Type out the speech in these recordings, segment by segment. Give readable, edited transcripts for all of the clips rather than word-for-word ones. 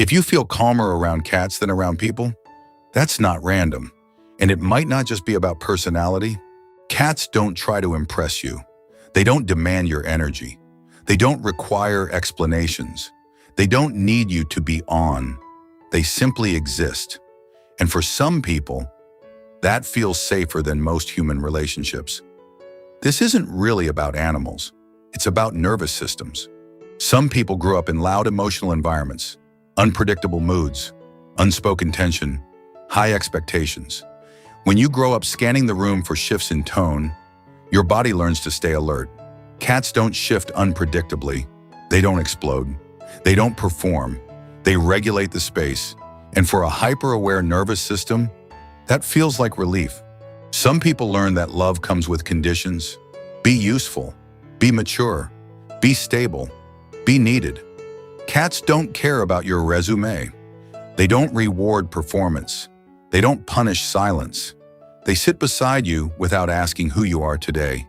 If you feel calmer around cats than around people, that's not random. And it might not just be about personality. Cats don't try to impress you. They don't demand your energy. They don't require explanations. They don't need you to be on. They simply exist. And for some people, that feels safer than most human relationships. This isn't really about animals. It's about nervous systems. Some people grew up in loud emotional environments, unpredictable moods, unspoken tension, high expectations. When you grow up scanning the room for shifts in tone, your body learns to stay alert. Cats don't shift unpredictably. They don't explode. They don't perform. They regulate the space. And for a hyper-aware nervous system, that feels like relief. Some people learn that love comes with conditions. Be useful. Be mature. Be stable. Be needed. Cats don't care about your resume. They don't reward performance. They don't punish silence. They sit beside you without asking who you are today.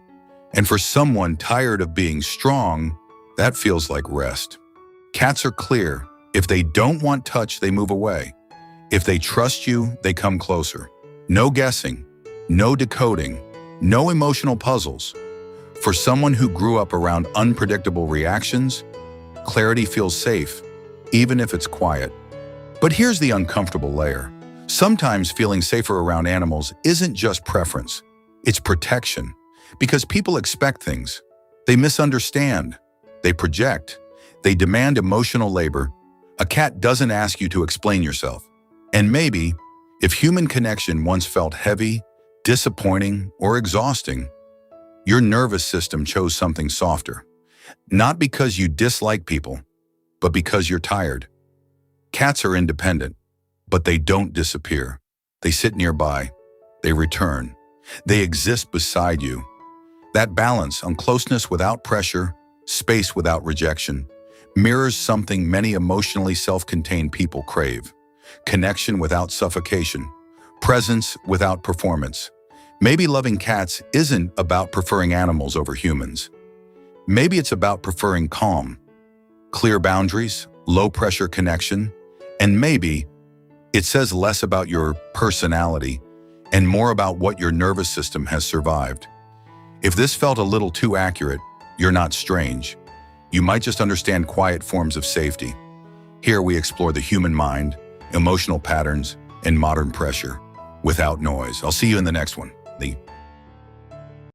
And for someone tired of being strong, that feels like rest. Cats are clear. If they don't want touch, they move away. If they trust you, they come closer. No guessing, no decoding, no emotional puzzles. For someone who grew up around unpredictable reactions, clarity feels safe, even if it's quiet. But here's the uncomfortable layer. Sometimes feeling safer around animals isn't just preference, it's protection. Because people expect things. They misunderstand. They project. They demand emotional labor. A cat doesn't ask you to explain yourself. And maybe, if human connection once felt heavy, disappointing, or exhausting, your nervous system chose something softer. Not because you dislike people, but because you're tired. Cats are independent, but they don't disappear. They sit nearby. They return. They exist beside you. That balance on closeness without pressure, space without rejection, mirrors something many emotionally self-contained people crave. Connection without suffocation, presence without performance. Maybe loving cats isn't about preferring animals over humans. Maybe it's about preferring calm, clear boundaries, low-pressure connection, and maybe it says less about your personality and more about what your nervous system has survived. If this felt a little too accurate, you're not strange. You might just understand quiet forms of safety. Here we explore the human mind, emotional patterns, and modern pressure without noise. I'll see you in the next one.